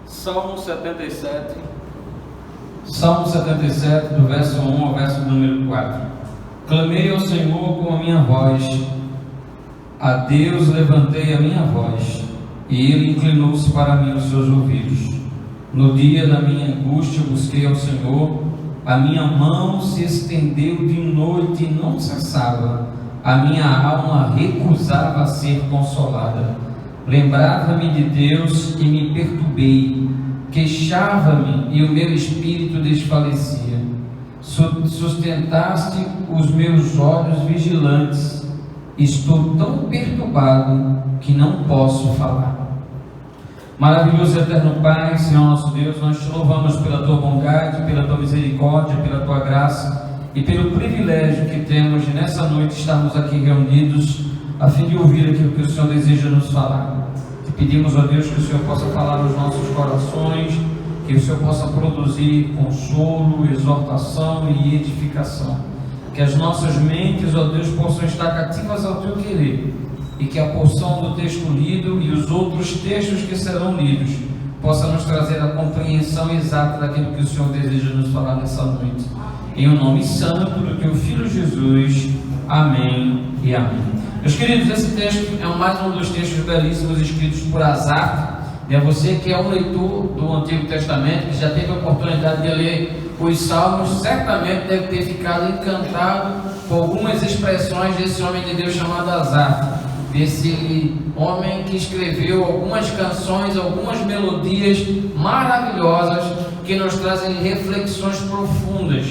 Salmo 77. Salmo 77, do verso 1 ao verso número 4. Clamei ao Senhor com a minha voz, a Deus levantei a minha voz, e Ele inclinou-se para mim os seus ouvidos. No dia da minha angústia busquei ao Senhor, a minha mão se estendeu de noite e não cessava, a minha alma recusava ser consolada. Lembrava-me de Deus e me perturbei, queixava-me e o meu espírito desfalecia. Sustentaste os meus olhos vigilantes, estou tão perturbado que não posso falar. Maravilhoso e eterno Pai, Senhor nosso Deus, nós te louvamos pela tua bondade, pela tua misericórdia, pela tua graça e pelo privilégio que temos de nessa noite estarmos aqui reunidos a fim de ouvir aquilo que o Senhor deseja nos falar. Te pedimos, ó Deus, que o Senhor possa falar nos nossos corações, que o Senhor possa produzir consolo, exortação e edificação, que as nossas mentes, ó Deus, possam estar cativas ao teu querer, e que a porção do texto lido e os outros textos que serão lidos possa nos trazer a compreensão exata daquilo que o Senhor deseja nos falar nessa noite. Em o nome santo do teu Filho Jesus. Amém e amém. Meus queridos, esse texto é mais um dos textos belíssimos escritos por Asaf. Você que é um leitor do Antigo Testamento, que já teve a oportunidade de ler os Salmos, certamente deve ter ficado encantado com algumas expressões desse homem de Deus chamado Asaf, desse homem que escreveu algumas canções, algumas melodias maravilhosas que nos trazem reflexões profundas.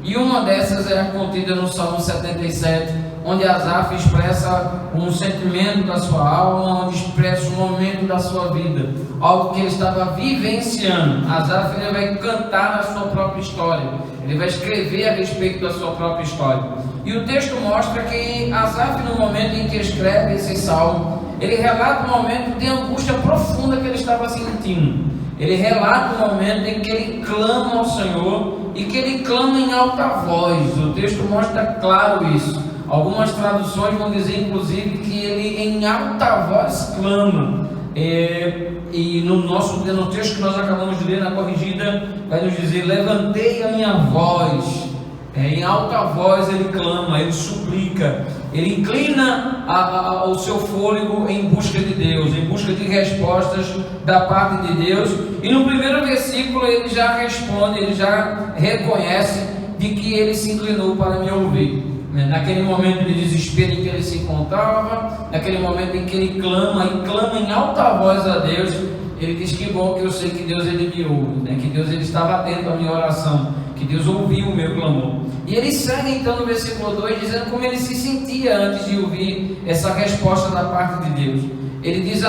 E uma dessas é contida no Salmo 77, onde Asaf expressa um sentimento da sua alma, onde expressa um momento da sua vida, algo que ele estava vivenciando. Asaf, ele vai cantar a sua própria história, ele vai escrever a respeito da sua própria história. E o texto mostra que Asaf, no momento em que escreve esse salmo, ele relata um momento de angústia profunda que ele estava sentindo. Ele relata um momento em que ele clama ao Senhor e que ele clama em alta voz. O texto mostra claro isso. Algumas traduções vão dizer, inclusive, que ele em alta voz clama. E no texto que nós acabamos de ler na corrigida, vai nos dizer: levantei a minha voz. Em alta voz ele clama, ele suplica, ele inclina o seu fôlego em busca de Deus, em busca de respostas da parte de Deus. E no primeiro versículo ele já responde, ele já reconhece de que ele se inclinou para me ouvir. Naquele momento de desespero em que ele se encontrava, naquele momento em que ele clama em alta voz a Deus, ele diz: que bom que eu sei que Deus ele me ouve, que Deus ele estava atento à minha oração, que Deus ouviu o meu clamor. E ele segue então no versículo 2 dizendo como ele se sentia antes de ouvir essa resposta da parte de Deus. Ele diz: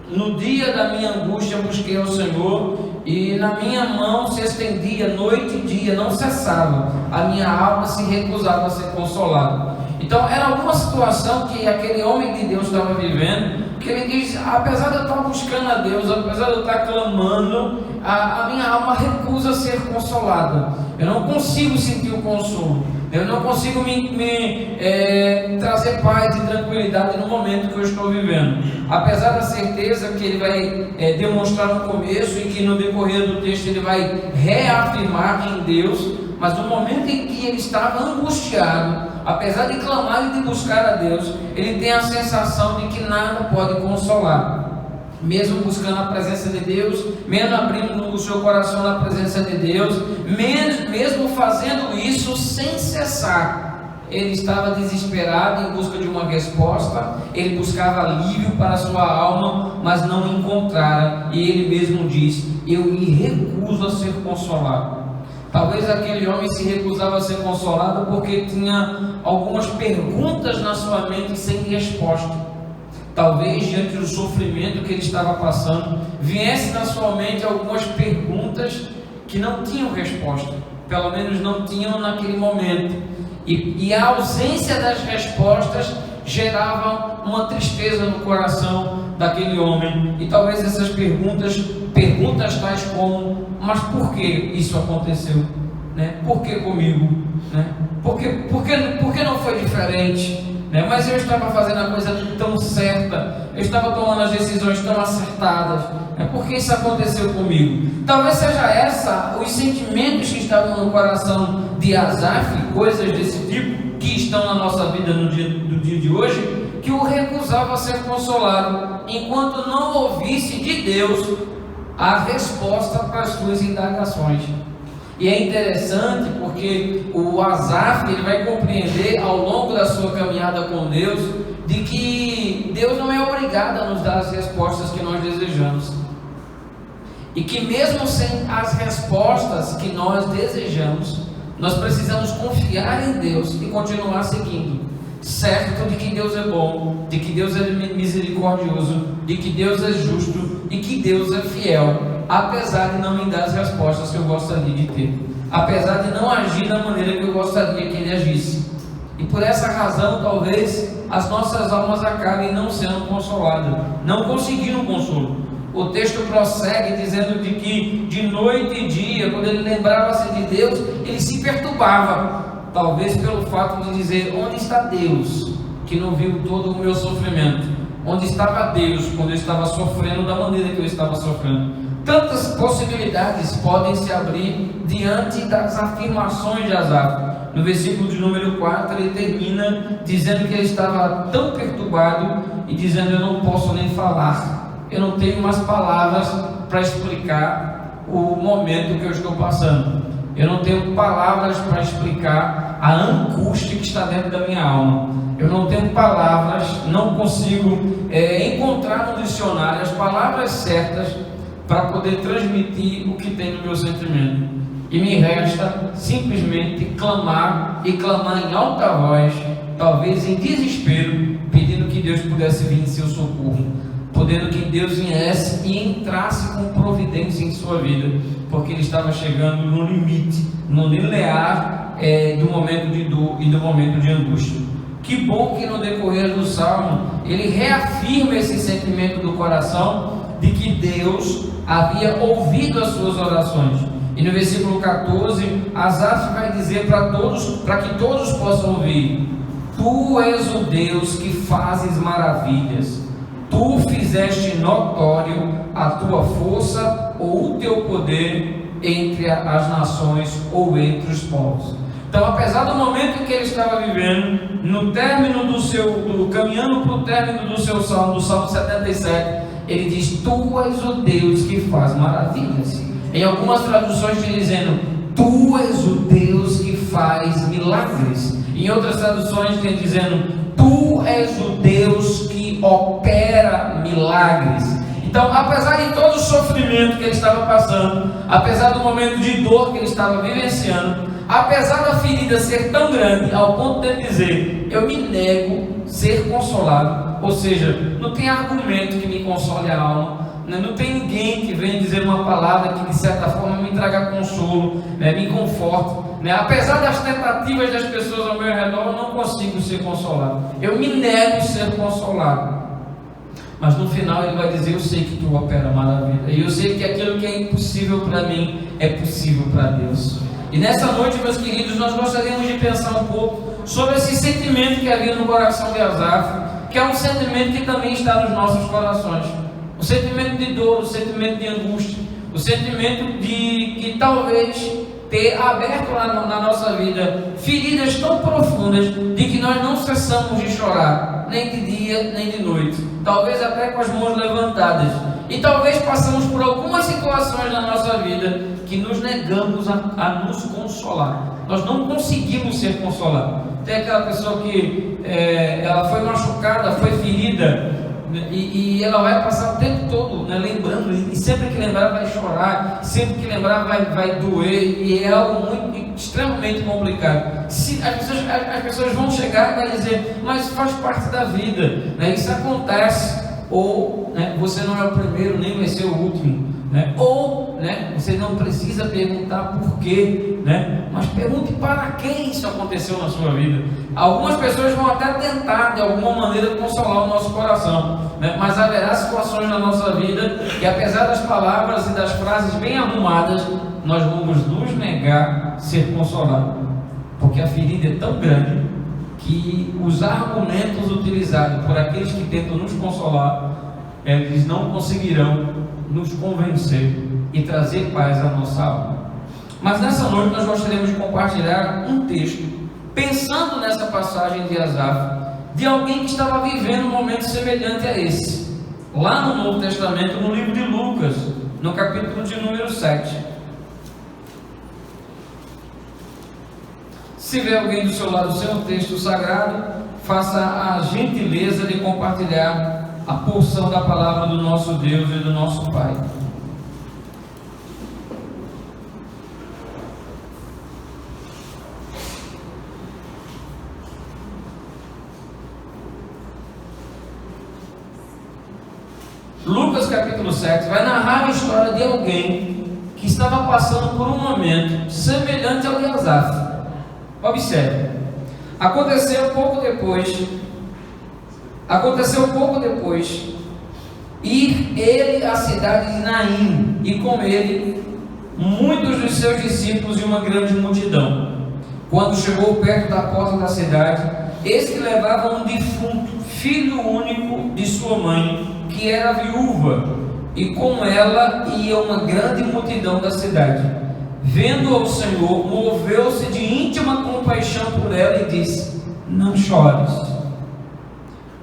no dia da minha angústia busquei ao Senhor, e na minha mão se estendia noite e dia, não cessava, a minha alma se recusava a ser consolada. Então era alguma situação que aquele homem de Deus estava vivendo, que ele diz: apesar de eu estar buscando a Deus, apesar de eu estar clamando, a minha alma recusa ser consolada. Eu não consigo sentir o consolo, eu não consigo trazer paz e tranquilidade no momento que eu estou vivendo. Apesar da certeza que ele vai demonstrar no começo e que no decorrer do texto ele vai reafirmar em Deus, mas no momento em que ele estava angustiado, apesar de clamar e de buscar a Deus, ele tem a sensação de que nada pode consolar. Mesmo buscando a presença de Deus, mesmo abrindo o seu coração na presença de Deus, mesmo fazendo isso sem cessar, ele estava desesperado em busca de uma resposta. Ele buscava alívio para a sua alma, mas não encontrara, e ele mesmo diz: eu me recuso a ser consolado. Talvez aquele homem se recusava a ser consolado porque tinha algumas perguntas na sua mente sem resposta. Talvez diante do sofrimento que ele estava passando, viesse na sua mente algumas perguntas que não tinham resposta, pelo menos não tinham naquele momento, e a ausência das respostas gerava uma tristeza no coração daquele homem. E talvez essas perguntas tais como: mas por que isso aconteceu? Por que comigo? Por que não foi diferente? né? Mas eu estava fazendo a coisa tão certa, eu estava tomando as decisões tão acertadas, né? Por que isso aconteceu comigo? Talvez seja essa os sentimentos que estavam no coração de Asaf, coisas desse tipo que estão na nossa vida no dia de hoje, que o recusava a ser consolado, enquanto não ouvisse de Deus a resposta para as suas indagações. E é interessante porque o Asaf, ele vai compreender ao longo da sua caminhada com Deus, de que Deus não é obrigado a nos dar as respostas que nós desejamos, e que mesmo sem as respostas que nós desejamos, nós precisamos confiar em Deus e continuar seguindo, certo de que Deus é bom, de que Deus é misericordioso, de que Deus é justo e que Deus é fiel, apesar de não me dar as respostas que eu gostaria de ter, apesar de não agir da maneira que eu gostaria que Ele agisse. E por essa razão, talvez as nossas almas acabem não sendo consoladas, não conseguindo consolo. O texto prossegue dizendo de que de noite e dia, quando ele lembrava-se de Deus, ele se perturbava, talvez pelo fato de dizer: onde está Deus, que não viu todo o meu sofrimento? Onde estava Deus quando eu estava sofrendo da maneira que eu estava sofrendo? Tantas possibilidades podem se abrir diante das afirmações de Asaf. No versículo de número 4, ele termina dizendo que ele estava tão perturbado e dizendo: eu não posso nem falar, eu não tenho umas palavras para explicar o momento que eu estou passando, eu não tenho palavras para explicar a angústia que está dentro da minha alma, eu não tenho palavras, não consigo encontrar no dicionário as palavras certas para poder transmitir o que tem no meu sentimento, e me resta simplesmente clamar, e clamar em alta voz, talvez em desespero, pedindo que Deus pudesse vir em seu socorro, podendo que Deus viesse e entrasse com providência em sua vida, porque ele estava chegando no limite, no limiar do momento de dor e do momento de angústia. Que bom que no decorrer do Salmo ele reafirma esse sentimento do coração de que Deus havia ouvido as suas orações. E no versículo 14, Asaf vai dizer para todos, para que todos possam ouvir: Tu és o Deus que fazes maravilhas, Tu fizeste notório a tua força ou o teu poder entre as nações ou entre os povos. Então, apesar do momento que ele estava vivendo, no término caminhando para o término do seu salmo, do Salmo 77, ele diz: Tu és o Deus que faz maravilhas. Em algumas traduções tem dizendo: Tu és o Deus que faz milagres. Em outras traduções tem dizendo: Tu és o Deus que opera milagres. Então, apesar de todo o sofrimento que ele estava passando, apesar do momento de dor que ele estava vivenciando, apesar da ferida ser tão grande ao ponto de ele dizer: eu me nego a ser consolado, ou seja, não tem argumento que me console a alma, não tem ninguém que venha dizer uma palavra que de certa forma me traga consolo, me conforte, apesar das tentativas das pessoas ao meu redor, eu não consigo ser consolado, eu me nego a ser consolado. Mas no final ele vai dizer: eu sei que tu opera maravilha, e eu sei que aquilo que é impossível para mim é possível para Deus. E nessa noite, meus queridos, nós gostaríamos de pensar um pouco sobre esse sentimento que havia no coração de Asaf, que é um sentimento que também está nos nossos corações, o sentimento de dor, o sentimento de angústia, o sentimento de que talvez ter aberto na nossa vida feridas tão profundas de que nós não cessamos de chorar, nem de dia nem de noite, talvez até com as mãos levantadas, e talvez passamos por algumas situações na nossa vida que nos negamos a nos consolar, nós não conseguimos ser consolados. Tem aquela pessoa que ela foi machucada, foi ferida, e ela vai passar o tempo todo lembrando, e sempre que lembrar vai chorar, sempre que lembrar vai doer, e é algo extremamente complicado. As pessoas vão chegar e vai dizer: mas faz parte da vida, isso acontece, ou você não é o primeiro, nem vai ser o último, ou você não precisa perguntar por quê, mas pergunte para quem isso aconteceu na sua vida. Algumas pessoas vão até tentar de alguma maneira consolar o nosso coração, mas haverá situações na nossa vida que, apesar das palavras e das frases bem arrumadas, nós vamos nos negar a ser consolados, porque a ferida é tão grande que os argumentos utilizados por aqueles que tentam nos consolar, eles não conseguirão nos convencer e trazer paz à nossa alma. Mas nessa noite nós gostaríamos de compartilhar um texto, pensando nessa passagem de Asaf, de alguém que estava vivendo um momento semelhante a esse, lá no Novo Testamento, no livro de Lucas, no capítulo de número 7. Se vê alguém do seu lado sem o texto sagrado, faça a gentileza de compartilhar a porção da palavra do nosso Deus e do nosso Pai. Lucas capítulo 7 vai narrar a história de alguém que estava passando por um momento semelhante ao de Asaf. Observe, aconteceu pouco depois ir ele à cidade de Naim, e com ele muitos dos seus discípulos e uma grande multidão. Quando chegou perto da porta da cidade, eis que levava um defunto, filho único de sua mãe, que era viúva, e com ela ia uma grande multidão da cidade. Vendo ao Senhor, moveu-se de íntima compaixão por ela e disse: não chores.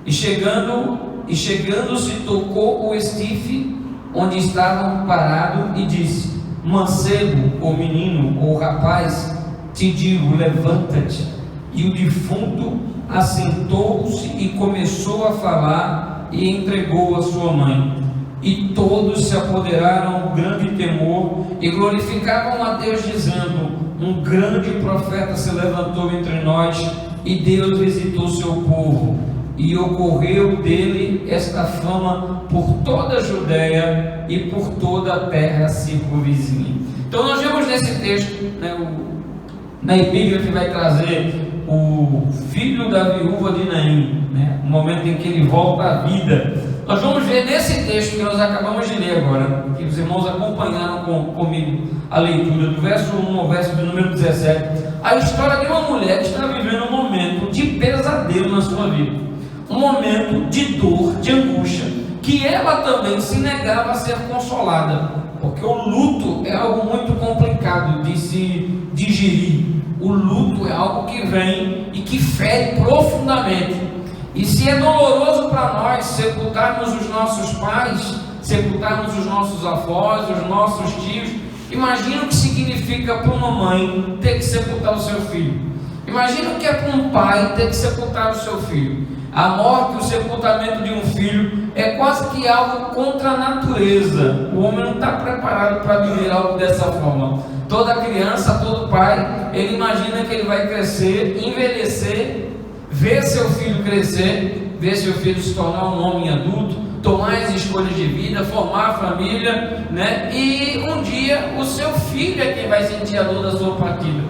E chegando-se, tocou o esquife onde estavam parado e disse: mancebo, ou menino, ou rapaz, te digo, levanta-te. E o defunto assentou-se e começou a falar e entregou a sua mãe. E todos se apoderaram de grande temor e glorificavam a Deus, dizendo: um grande profeta se levantou entre nós, e Deus visitou seu povo. E ocorreu dele esta fama por toda a Judéia e por toda a terra circunvizinha. Então nós vemos nesse texto, na epígrafe vai trazer o filho da viúva de Naim, o momento em que ele volta à vida. Nós vamos ver nesse texto que nós acabamos de ler agora, que os irmãos acompanharam comigo a leitura, do verso 1 ao verso do número 17, a história de uma mulher que está vivendo um momento de pesadelo na sua vida, um momento de dor, de angústia, que ela também se negava a ser consolada, porque o luto é algo muito complicado de se digerir. O luto é algo que vem e que fere profundamente. E se é doloroso para nós sepultarmos os nossos pais, sepultarmos os nossos avós, os nossos tios, imagina o que significa para uma mãe ter que sepultar o seu filho. Imagina o que é para um pai ter que sepultar o seu filho. A morte, o sepultamento de um filho é quase que algo contra a natureza. O homem não está preparado para viver algo dessa forma. Toda criança, todo pai, ele imagina que ele vai crescer, envelhecer, ver seu filho crescer, ver seu filho se tornar um homem adulto, tomar as escolhas de vida, formar a família, e um dia o seu filho é quem vai sentir a dor da sua partida.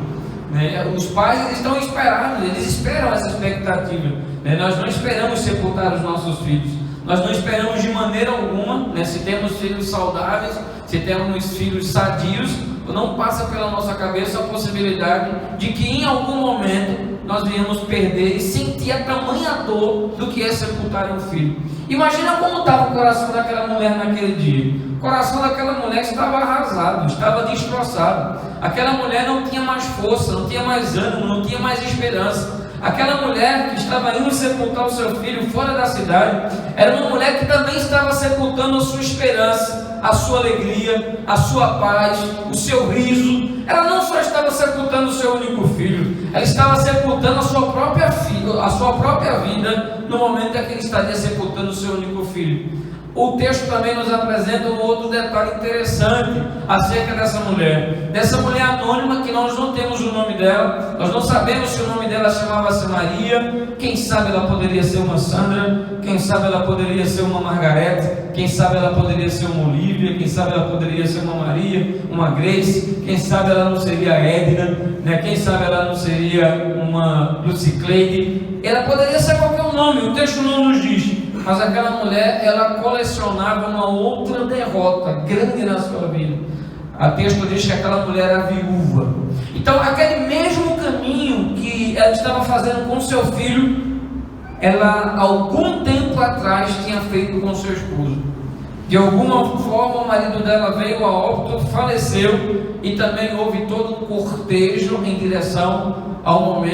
Os pais, eles estão esperados, eles esperam essa expectativa. Nós não esperamos sepultar os nossos filhos, nós não esperamos de maneira alguma, se temos filhos saudáveis, se temos filhos sadios, não passa pela nossa cabeça a possibilidade de que em algum momento nós viemos perder e sentir a tamanha dor do que é sepultar um filho. Imagina como estava o coração daquela mulher naquele dia. O coração daquela mulher estava arrasado, estava destroçado. Aquela mulher não tinha mais força, não tinha mais ânimo, não tinha mais esperança. Aquela mulher que estava indo sepultar o seu filho fora da cidade, era uma mulher que também estava sepultando a sua esperança, a sua alegria, a sua paz, o seu riso. Ela não só estava sepultando o seu único filho, ela estava sepultando a sua própria filha, a sua própria vida, no momento em que ele estaria sepultando o seu único filho. O texto também nos apresenta um outro detalhe interessante acerca dessa mulher anônima, que nós não temos o nome dela, nós não sabemos se o nome dela chamava-se Maria, quem sabe ela poderia ser uma Sandra, quem sabe ela poderia ser uma Margarete, quem sabe ela poderia ser uma Olívia, quem sabe ela poderia ser uma Maria, uma Grace, quem sabe ela não seria a Edna, quem sabe ela não seria uma Lucicleide, ela poderia ser qualquer nome, o texto não nos diz. Mas aquela mulher, ela colecionava uma outra derrota grande na sua vida. A texto diz que aquela mulher era viúva. Então, aquele mesmo caminho que ela estava fazendo com seu filho, ela algum tempo atrás tinha feito com seu esposo. De alguma forma o marido dela veio a óbito, faleceu, e também houve todo um cortejo em direção ao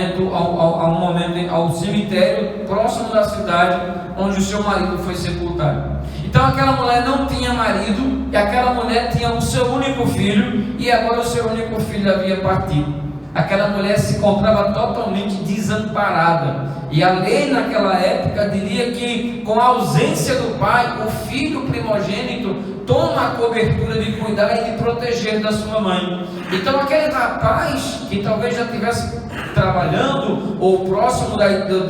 cemitério próximo da cidade onde o seu marido foi sepultado. Então aquela mulher não tinha marido, e aquela mulher tinha o seu único filho, e agora o seu único filho havia partido. Aquela mulher se encontrava totalmente desamparada, e a lei naquela época diria que, com a ausência do pai, o filho primogênito toma a cobertura de cuidar e de proteger da sua mãe. Então aquele rapaz que talvez já estivesse trabalhando, ou próximo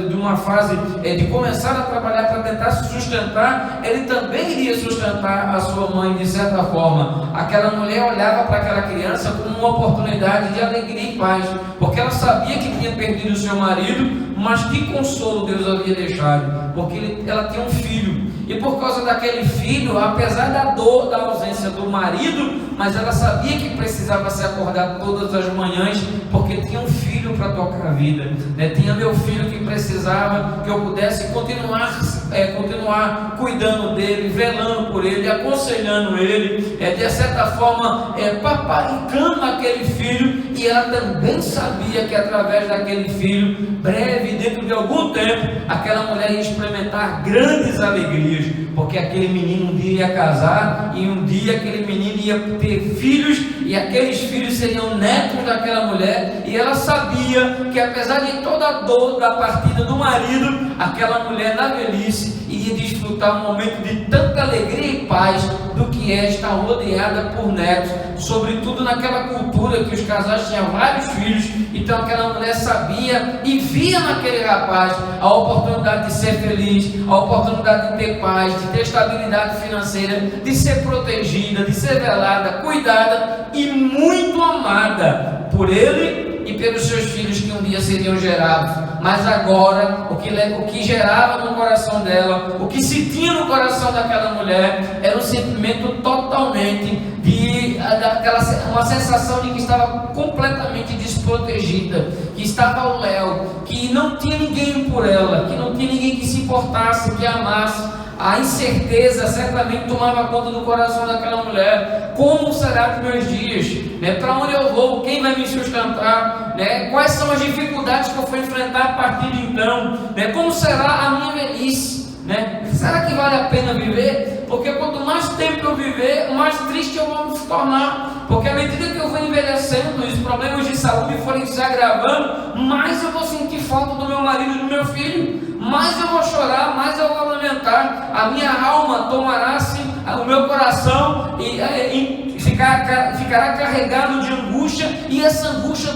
de uma fase de começar a trabalhar para tentar se sustentar, ele também iria sustentar a sua mãe de certa forma. Aquela mulher olhava para aquela criança como uma oportunidade de alegria e paz, porque ela sabia que tinha perdido o seu marido, mas que consolo Deus havia deixado, porque ela tinha um filho, e por causa daquele filho, apesar da dor da ausência do marido, mas ela sabia que precisava se acordar todas as manhãs, porque tinha um filho para tocar a vida, tinha meu filho que precisava que eu pudesse continuar cuidando dele, velando por ele, aconselhando ele, de certa forma paparicando aquele filho. E ela também sabia que através daquele filho, breve, dentro de algum tempo, aquela mulher ia experimentar grandes alegrias, porque aquele menino um dia ia casar, e um dia aquele menino ia ter filhos, e aqueles filhos seriam netos daquela mulher. E ela sabia que, apesar de toda a dor da partida do marido, aquela mulher na velhice iria desfrutar um momento de tanta alegria e paz do que é estar rodeada por netos, sobretudo naquela cultura que os casais tinham vários filhos. Então aquela mulher sabia e via naquele rapaz a oportunidade de ser feliz, a oportunidade de ter paz, de ter estabilidade financeira, de ser protegida, de ser velada, cuidada e muito amada por ele e pelos seus filhos que um dia seriam gerados. Mas agora, o que gerava no coração dela, o que se tinha no coração daquela mulher, era um sentimento totalmente uma sensação de que estava completamente desprotegida, que estava ao léu, que não tinha ninguém por ela, que não tinha ninguém que se importasse, que a amasse. A incerteza certamente tomava conta do coração daquela mulher. Como será dos meus dias? Para onde eu vou? Quem vai me sustentar? Quais são as dificuldades que eu vou enfrentar a partir de então? Como será a minha velhice? Será que vale a pena viver? Porque quanto mais tempo eu viver, mais triste eu vou me tornar. Porque à medida que eu vou envelhecendo e os problemas de saúde forem se agravando, mais eu vou sentir falta do meu marido e do meu filho, mais eu vou chorar, mais eu vou lamentar. A minha alma tomará-se, o meu coração ficará carregado de angústia, e essa angústia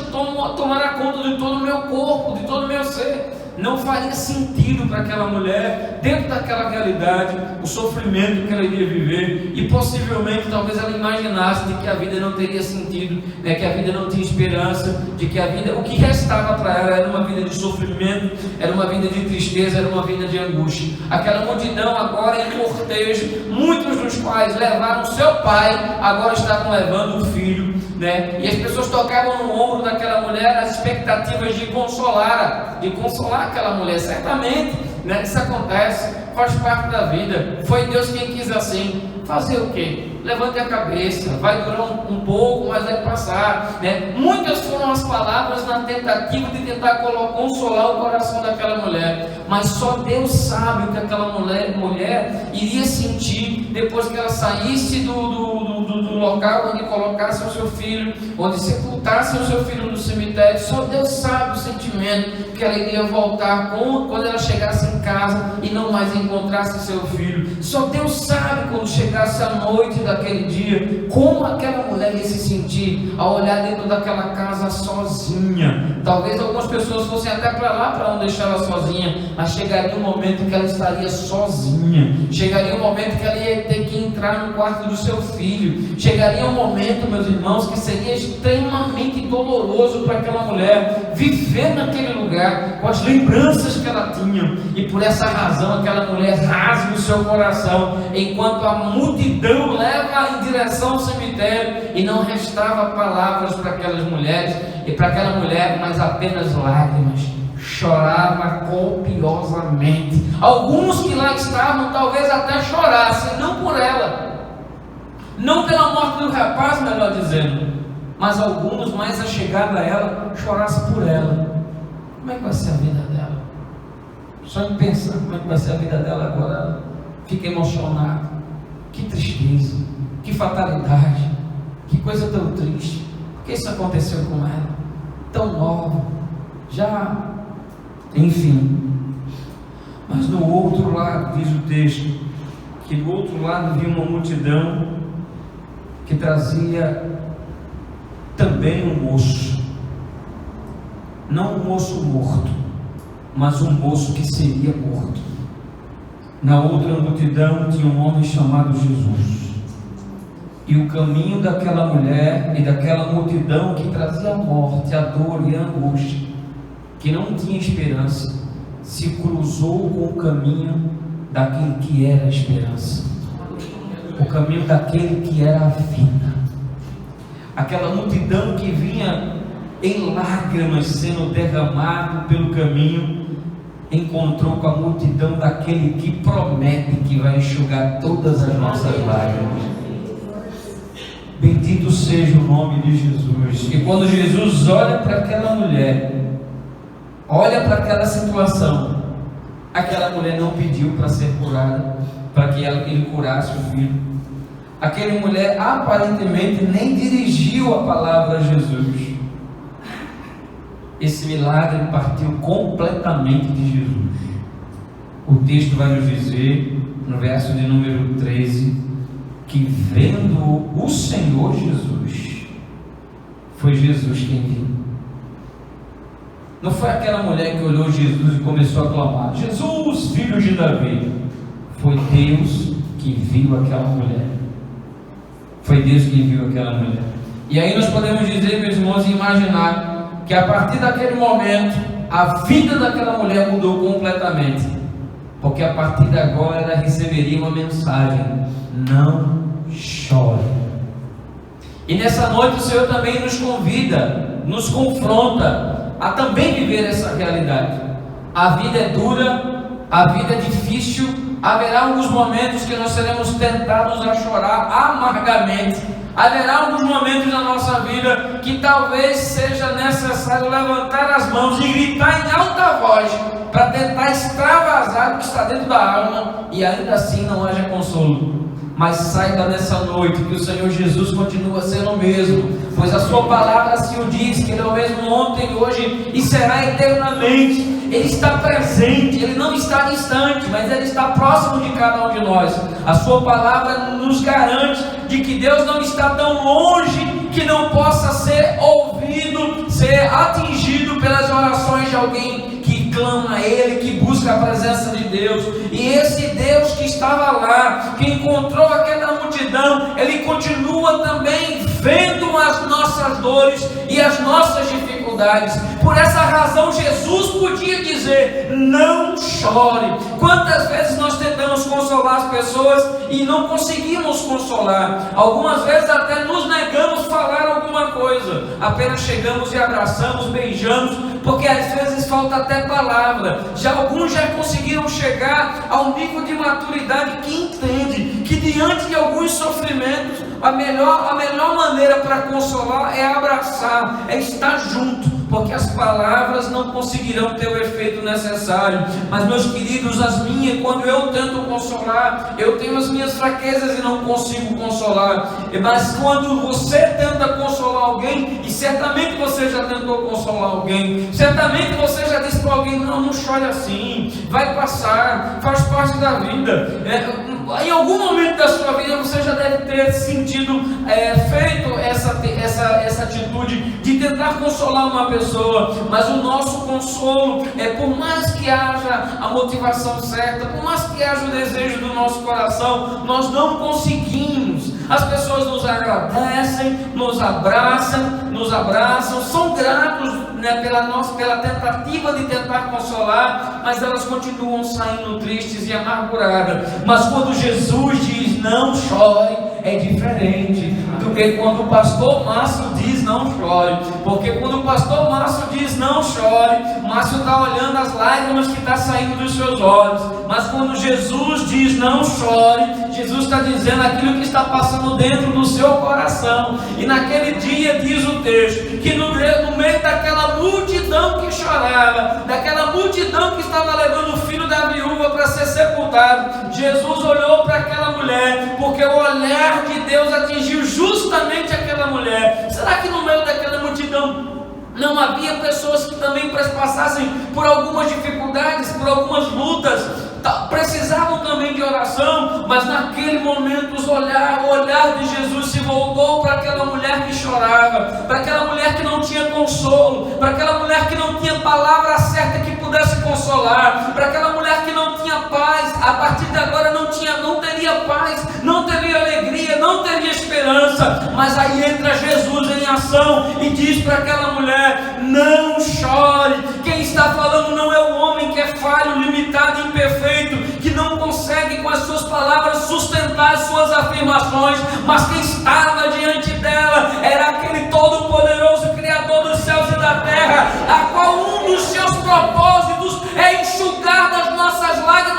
tomará conta de todo o meu corpo, de todo o meu ser. Não faria sentido para aquela mulher, dentro daquela realidade, o sofrimento que ela iria viver, e possivelmente talvez ela imaginasse de que a vida não teria sentido, que a vida não tinha esperança, de que a vida, o que restava para ela era uma vida de sofrimento, era uma vida de tristeza, era uma vida de angústia. Aquela multidão agora em cortejo, muitos dos quais levaram seu pai, agora estavam levando o filho, e as pessoas tocavam no ombro daquela mulher nas expectativas de consolar aquela mulher. Certamente, isso acontece, faz parte da vida. Foi Deus quem quis assim. Fazer o quê? Levante a cabeça, vai durar um pouco, mas vai passar. Muitas foram as palavras na tentativa de tentar consolar o coração daquela mulher, mas só Deus sabe o que aquela mulher iria sentir depois que ela saísse do local onde colocasse o seu filho, onde sepultasse o seu filho no cemitério. Só Deus sabe o sentimento que ela iria voltar quando ela chegasse em casa e não mais encontrasse seu filho. Só Deus sabe quando chegasse a noite daquele dia, como aquela mulher ia se sentir ao olhar dentro daquela casa sozinha. Talvez algumas pessoas fossem até para lá para não deixar ela sozinha, mas chegaria um momento que ela estaria sozinha. Chegaria um momento que ela ia ter que entrar no quarto do seu filho. Chegaria um momento, meus irmãos, que seria extremamente doloroso para aquela mulher viver naquele lugar com as lembranças que ela tinha, e por essa razão aquela mulher rasga o seu coração, enquanto a multidão leva em direção ao cemitério, e não restava palavras para aquelas mulheres e para aquela mulher, mas apenas lágrimas. Chorava copiosamente. Alguns que lá estavam talvez até chorassem, não por ela, não pela morte do rapaz, melhor dizendo, mas alguns mais achegados a ela chorassem por ela. Como é que vai ser a vida dela? Só em pensar como é que vai ser a vida dela agora, fica emocionado. Que tristeza, que fatalidade, que coisa tão triste. Por que isso aconteceu com ela? Tão nova, já, enfim. Mas do outro lado, diz o texto, que do outro lado havia uma multidão que trazia também um moço, não um moço morto, mas um moço que seria morto. Na outra multidão tinha um homem chamado Jesus, e o caminho daquela mulher e daquela multidão que trazia a morte, a dor e a angústia, que não tinha esperança, se cruzou com o caminho daquele que era a esperança, o caminho daquele que era a vida. Aquela multidão que vinha em lágrimas sendo derramado pelo caminho, encontrou com a multidão daquele que promete que vai enxugar todas as nossas lágrimas. Bendito seja o nome de Jesus. E quando Jesus olha para aquela mulher, olha para aquela situação, aquela mulher não pediu para ser curada, para que ele curasse o filho. Aquela mulher aparentemente nem dirigiu a palavra a Jesus. Esse milagre partiu completamente de Jesus. O texto vai nos dizer, no verso de número 13, que vendo o Senhor Jesus, foi Jesus quem viu. Não foi aquela mulher que olhou Jesus e começou a clamar: Jesus, filho de Davi. Foi Deus que viu aquela mulher. Foi Deus que viu aquela mulher. E aí nós podemos dizer, meus irmãos, e imaginar que a partir daquele momento a vida daquela mulher mudou completamente, porque a partir de agora ela receberia uma mensagem: não chore. E nessa noite o Senhor também nos convida, nos confronta a também viver essa realidade. A vida é dura, a vida é difícil, haverá alguns momentos que nós seremos tentados a chorar amargamente. Haverá alguns momentos na nossa vida que talvez seja necessário levantar as mãos e gritar em alta voz para tentar extravasar o que está dentro da alma, e ainda assim não haja consolo. Mas saiba nessa noite que o Senhor Jesus continua sendo o mesmo, pois a sua palavra assim o diz, que Ele é o mesmo ontem, hoje e será eternamente. Ele está presente, Ele não está distante, mas Ele está próximo de cada um de nós. A sua palavra nos garante de que Deus não está tão longe que não possa ser ouvido, ser atingido pelas orações de alguém que clama a Ele, que busca a presença de Deus. E esse Deus que estava lá, que encontrou aquela multidão, Ele continua também vendo as nossas dores e as nossas dificuldades. Por essa razão Jesus podia dizer: não chore. Quantas vezes nós tentamos consolar as pessoas e não conseguimos consolar? Algumas vezes até nos negamos a falar alguma coisa, apenas chegamos e abraçamos, beijamos, porque às vezes falta até palavra. Alguns já conseguiram chegar ao nível de maturidade que entende que diante de alguns sofrimentos a melhor maneira para consolar é abraçar, é estar junto, porque as palavras não conseguirão ter o efeito necessário. Mas, meus queridos, quando eu tento consolar, eu tenho as minhas fraquezas e não consigo consolar. Mas quando você tenta consolar alguém, e certamente você já tentou consolar alguém, certamente você já disse para alguém: não chore assim, vai passar, faz parte da vida. Em algum momento da sua vida você já deve ter sentido, feito essa atitude de tentar consolar uma pessoa. Mas o nosso consolo por mais que haja a motivação certa, por mais que haja o desejo do nosso coração, nós não conseguimos. As pessoas nos agradecem, nos abraçam, nos abraçam, são gratos, né, pela tentativa de tentar consolar, mas elas continuam saindo tristes e amarguradas. Mas quando Jesus diz não chore, é diferente do que quando o pastor Márcio diz não chore. Porque quando o pastor Márcio diz não chore, Márcio está olhando as lágrimas que estão saindo dos seus olhos. Mas quando Jesus diz não chore, Jesus está dizendo aquilo que está passando dentro do seu coração. E naquele dia diz o texto que no meio daquela multidão que chorava, daquela multidão que estava levando o filho da viúva para ser sepultado, Jesus olhou para aquela mulher, porque o olhar de Deus atingiu justamente aquela mulher. Será que no meio daquela multidão não havia pessoas que também passassem por algumas dificuldades, por algumas lutas, precisavam também de oração? Mas naquele momento o olhar de Jesus se voltou para aquela mulher que chorava, para aquela mulher que não tinha consolo, para aquela mulher que não tinha palavra certa que pudesse consolar, para aquela mulher que não tinha paz, a partir de agora não teria paz, não teria alegria, não teria esperança. Mas aí entra Jesus em ação e diz para aquela mulher: não chore. Quem está falando não é o homem que é falho, limitado, imperfeito, que não consegue com as suas palavras sustentar as suas afirmações, mas quem estava diante dela era aquele todo-poderoso Criador dos céus e da terra, a qual um dos seus propósitos é enxugar das nossas lágrimas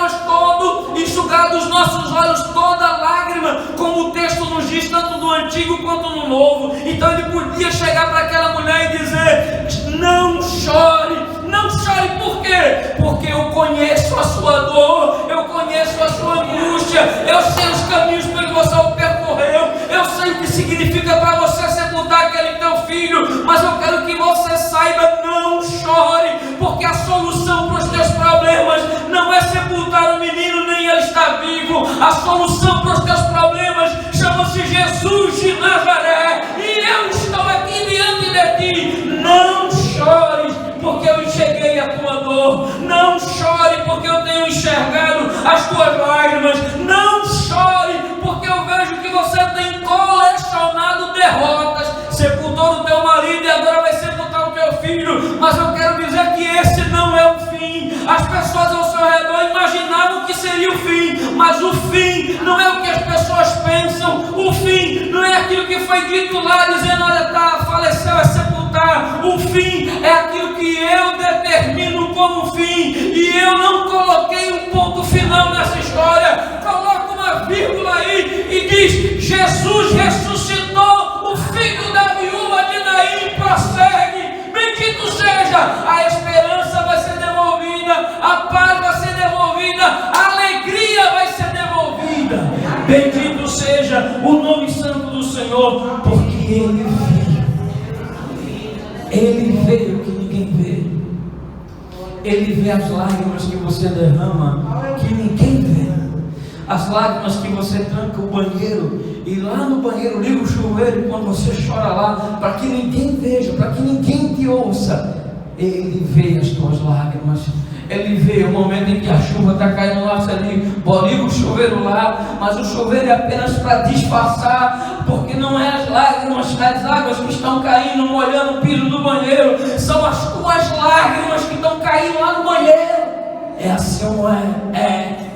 enxugar dos nossos olhos toda lágrima, como o texto nos diz, tanto no Antigo quanto no Novo. Então ele podia chegar para aquela mulher e dizer: não chore. Não chore, por quê? Porque eu conheço a sua dor, eu conheço a sua angústia, eu sei os caminhos pelos que você percorreu, eu sei o que significa para você sepultar aquele teu filho, mas eu quero que você saiba: não chore, porque a solução para os teus problemas não é sepultar o menino, nem ele está vivo. A solução para os teus problemas chama-se Jesus de Nazaré, e eu estou aqui diante de ti. Não chores, porque eu enxerguei a tua dor. Não chore, porque eu tenho enxergado as tuas lágrimas. Não chore, porque eu vejo que você tem colecionado derrotas. Sepultou o teu marido e agora vai sepultar o teu filho. Mas eu quero dizer que esse não é o fim. As pessoas ao seu redor imaginavam que seria o fim, mas o fim não é o que as pessoas pensam. O fim não é aquilo que foi dito lá, dizendo: olha, tá, faleceu, é sepultar. O fim é aquilo que eu determino como fim, e eu não coloquei um ponto final nessa história. Coloca uma vírgula aí e diz: Jesus ressuscitou o filho da viúva de Naim. Prossegue, bendito seja. A esperança vai ser devolvida, a paz vai ser devolvida, a alegria vai ser devolvida. Bendito seja o nome santo do Senhor, porque Ele veio que ninguém vê. Ele vê as lágrimas que você derrama, que ninguém vê. As lágrimas que você tranca o banheiro, e lá no banheiro liga o chuveiro, e quando você chora lá, para que ninguém veja, para que ninguém te ouça, Ele vê as tuas lágrimas. Ele vê o momento em que a chuva está caindo lá, você liga o chuveiro lá, mas o chuveiro é apenas para disfarçar, porque não é as lágrimas, as águas que estão caindo, molhando o piso do banheiro, são as tuas lágrimas que estão caindo lá no banheiro. É assim ou não é? É.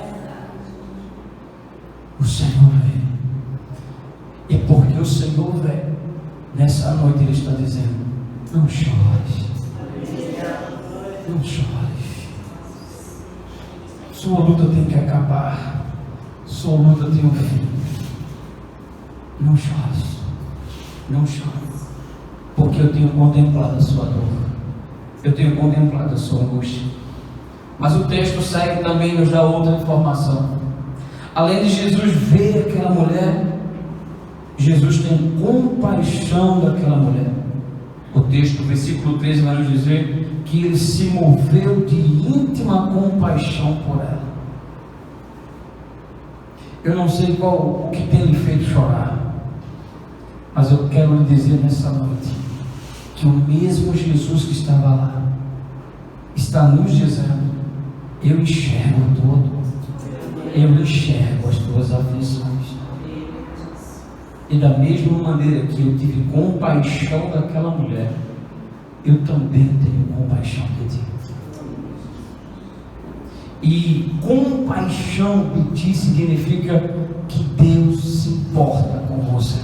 O Senhor vê. E porque o Senhor vê, nessa noite Ele está dizendo: não chores. Não chores. Sua luta tem que acabar. Sua luta tem um fim. Não chores. Não chores. Porque eu tenho contemplado a sua dor. Eu tenho contemplado a sua angústia. Mas o texto segue também nos dá outra informação. Além de Jesus ver aquela mulher, Jesus tem compaixão daquela mulher. O texto, versículo 13, vai nos dizer que ele se moveu de íntima compaixão por ela. Eu não sei o que tem lhe feito chorar, mas eu quero lhe dizer nessa noite que o mesmo Jesus que estava lá está nos dizendo: eu enxergo todo, eu enxergo as tuas aflições, E da mesma maneira que eu tive compaixão daquela mulher, eu também tenho compaixão de ti. E compaixão de ti significa que Deus se importa com você.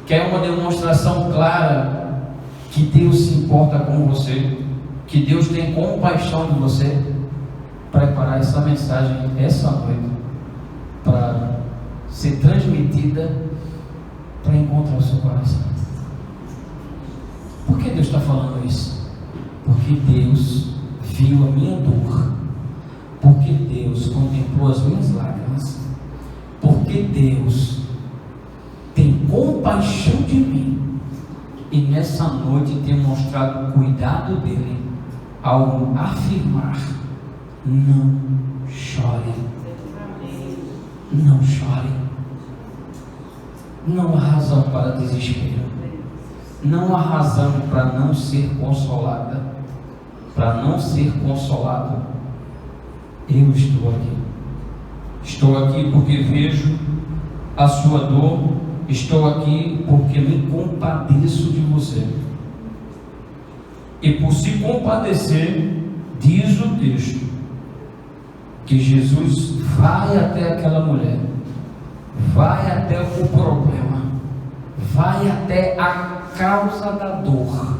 Quer uma demonstração clara que Deus se importa com você, que Deus tem compaixão de você? Preparar essa mensagem essa noite para ser transmitida, para encontrar o seu coração. Por que Deus está falando isso? Porque Deus viu a minha dor, porque Deus contemplou as minhas lágrimas, porque Deus tem compaixão de mim, e nessa noite tem mostrado o cuidado dele ao afirmar: não chore, não chore. Não há razão para desespero, não há razão para não ser consolada, para não ser consolado. Eu estou aqui. Estou aqui porque vejo a sua dor. Estou aqui porque me compadeço de você. E por se compadecer, diz o texto, que Jesus vai até aquela mulher, vai até o problema, vai até a causa da dor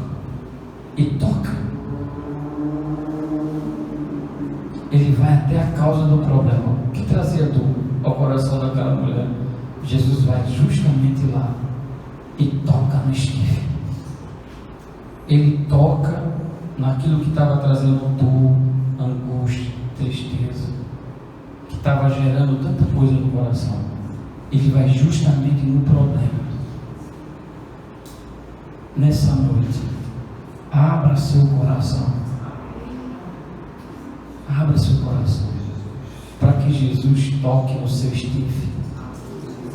e toca. Ele vai até a causa do problema. O que trazia dor ao coração daquela mulher? Jesus vai justamente lá e toca no esquife. Ele toca naquilo que estava trazendo dor, angústia, tristeza, que estava gerando tanta coisa no coração. Ele vai justamente no problema. Nessa noite, abra seu coração. Abra seu coração para que Jesus toque no seu esquife,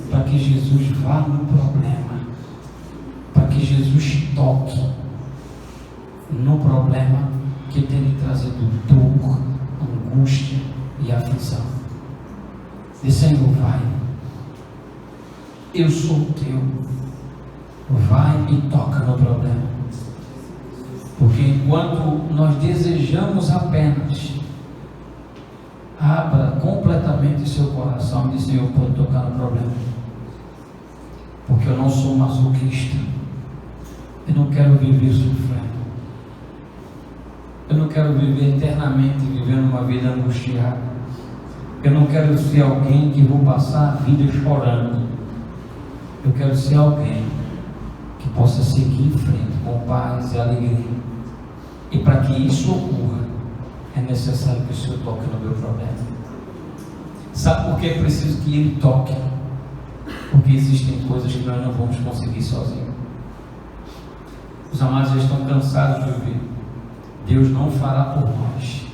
para que Jesus vá no problema, para que Jesus toque no problema que tem lhe trazido dor, angústia e aflição. E Senhor, vai, eu sou teu, vai e toca no problema, porque enquanto nós desejamos apenas, abra completamente o seu coração e diz: Senhor, pode tocar no problema, porque eu não sou masoquista, eu não quero viver sofrendo, eu não quero viver eternamente vivendo uma vida angustiada, eu não quero ser alguém que vou passar a vida chorando, eu quero ser alguém que possa seguir em frente com paz e alegria. E para que isso ocorra, é necessário que o Senhor toque no meu problema. Sabe por que é preciso que Ele toque? Porque existem coisas que nós não vamos conseguir sozinhos. Os amados já estão cansados de ouvir: Deus não fará por nós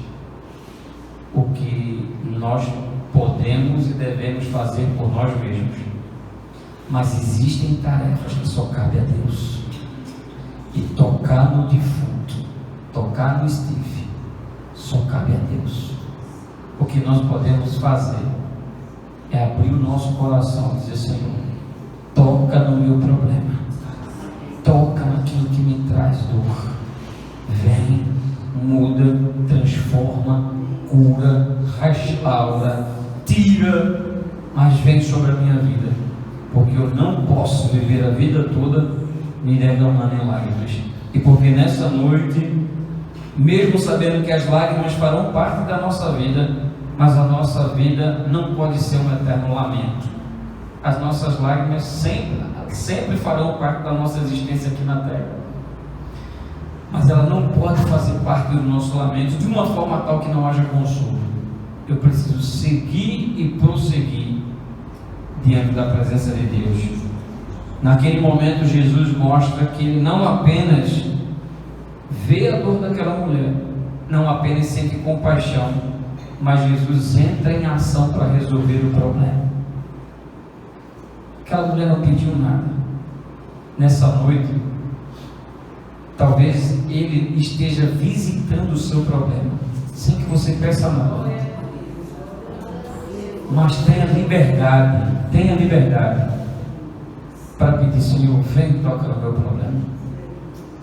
o que nós podemos e devemos fazer por nós mesmos. Mas existem tarefas que só cabe a Deus. E tocar no defunto, tocar no esquife, só cabe a Deus. O que nós podemos fazer é abrir o nosso coração e dizer: Senhor, toca no meu problema, toca naquilo que me traz dor, vem, muda, transforma, cura, restaura, tira, mas vem sobre a minha vida, porque eu não posso viver a vida toda me derramando em lágrimas. E porque nessa noite, mesmo sabendo que as lágrimas farão parte da nossa vida, mas a nossa vida não pode ser um eterno lamento. As nossas lágrimas sempre farão parte da nossa existência aqui na terra, mas ela não pode fazer parte do nosso lamento de uma forma tal que não haja consolo. Eu preciso seguir e prosseguir diante da presença de Deus. Naquele momento, Jesus mostra que Ele não apenas vê a dor daquela mulher, não apenas sente compaixão, mas Jesus entra em ação para resolver o problema. Aquela mulher não pediu nada. Nessa noite, talvez Ele esteja visitando o seu problema, sem que você peça nada. Mas tenha liberdade para pedir: Senhor, vem e toca no meu problema,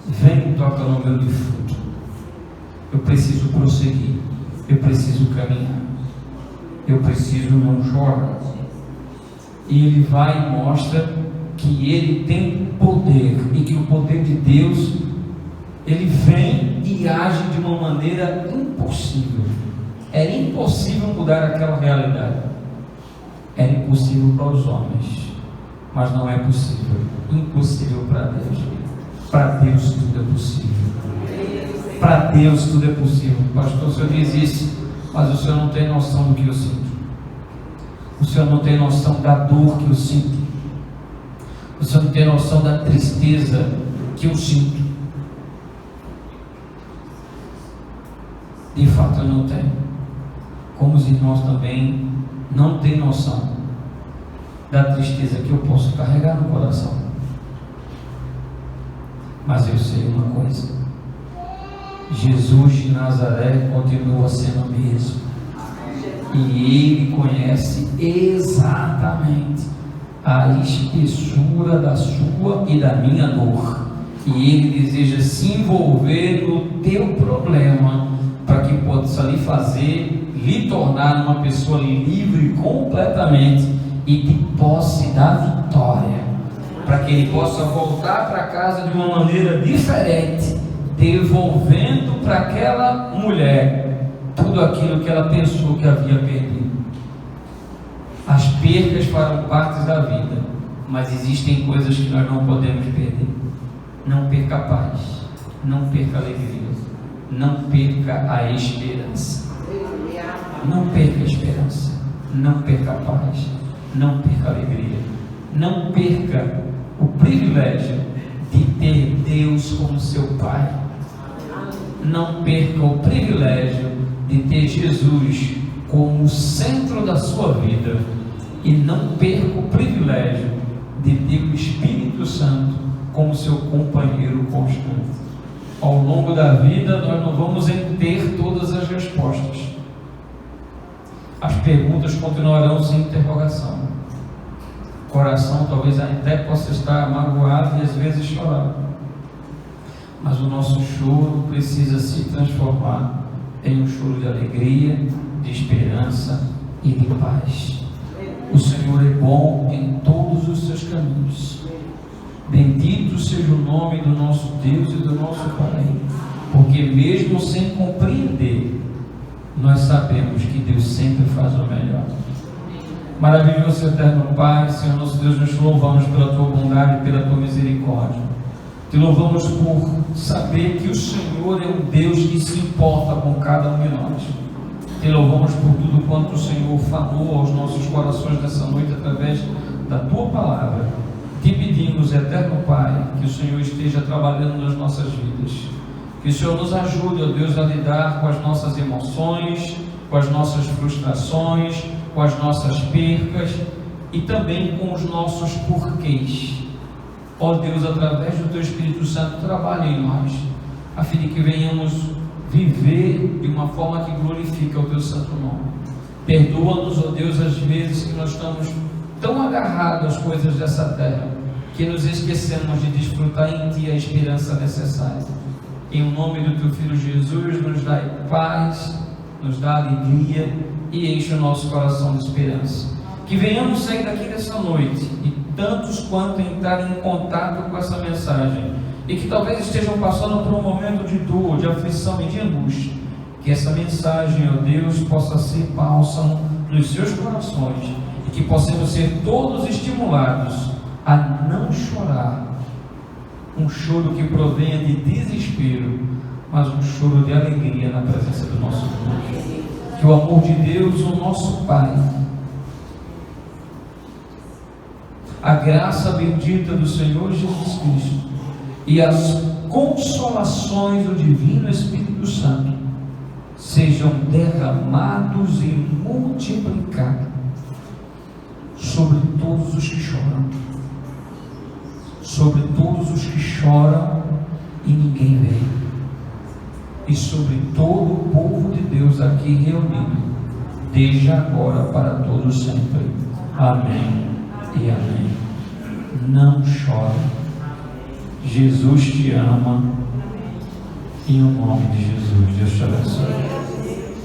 vem e toca no meu defunto. Eu preciso prosseguir, eu preciso caminhar, eu preciso não chorar. E ele vai e mostra que ele tem poder, e que o poder de Deus, ele vem e age de uma maneira impossível. Era impossível mudar aquela realidade, era impossível para os homens, mas não é possível, impossível para Deus. Para Deus tudo é possível, para Deus tudo é possível. Pastor, o senhor diz isso, mas o senhor não tem noção do que eu sinto, o senhor não tem noção da dor que eu sinto, o senhor não tem noção da tristeza que eu sinto. De fato eu não tenho, como os irmãos também não têm noção da tristeza que eu posso carregar no coração. Mas eu sei uma coisa: Jesus de Nazaré continua sendo o mesmo, e Ele conhece exatamente a espessura da sua e da minha dor, e Ele deseja se envolver no teu problema, para que possa lhe fazer, lhe tornar uma pessoa livre completamente e de posse da vitória, para que ele possa voltar para casa de uma maneira diferente, devolvendo para aquela mulher tudo aquilo que ela pensou que havia perdido. As percas farão parte da vida, mas existem coisas que nós não podemos perder. Não perca a paz, não perca a alegria, não perca a esperança, não perca a esperança, não perca a paz, não perca a alegria, não perca o privilégio de ter Deus como seu Pai, não perca o privilégio de ter Jesus como o centro da sua vida, e não perca o privilégio de ter o Espírito Santo como seu companheiro constante. Ao longo da vida nós não vamos ter todas as respostas, as perguntas continuarão sem interrogação, o coração talvez até possa estar magoado e às vezes chorar, mas o nosso choro precisa se transformar em um choro de alegria, de esperança e de paz. O Senhor é bom em todos os seus caminhos. Bendito seja o nome do nosso Deus e do nosso Pai, porque mesmo sem compreender, nós sabemos que Deus sempre faz o melhor. Maravilhoso eterno Pai, Senhor nosso Deus, nós te louvamos pela tua bondade e pela tua misericórdia. Te louvamos por saber que o Senhor é um Deus que se importa com cada um de nós. Te louvamos por tudo quanto o Senhor falou aos nossos corações nessa noite através da tua palavra. Te pedimos, eterno Pai, que o Senhor esteja trabalhando nas nossas vidas, que o Senhor nos ajude, ó Deus, a lidar com as nossas emoções, com as nossas frustrações, com as nossas percas e também com os nossos porquês. Ó Deus, através do Teu Espírito Santo, trabalhe em nós, a fim de que venhamos viver de uma forma que glorifica o Teu santo nome. Perdoa-nos, ó Deus, as vezes que nós estamos tão agarrados às coisas dessa terra, que nos esquecemos de desfrutar em Ti a esperança necessária. Em nome do Teu Filho Jesus, nos dá paz, nos dá alegria e enche o nosso coração de esperança. Que venhamos sair daqui nessa noite, e tantos quanto entrarem em contato com essa mensagem, e que talvez estejam passando por um momento de dor, de aflição e de angústia, que essa mensagem, ó Deus, possa ser bálsamo nos seus corações, e que possamos ser todos estimulados a não chorar, um choro que provenha de desespero, mas um choro de alegria na presença do nosso Deus. Que o amor de Deus, o nosso Pai, a graça bendita do Senhor Jesus Cristo e as consolações do Divino Espírito Santo sejam derramados e multiplicados sobre todos os que choram, sobre todos os que choram e ninguém vê, e sobre todo o povo de Deus aqui reunido, desde agora para todos sempre. Amém e amém. não chore. Jesus te ama. Em o nome de Jesus, Deus te abençoe.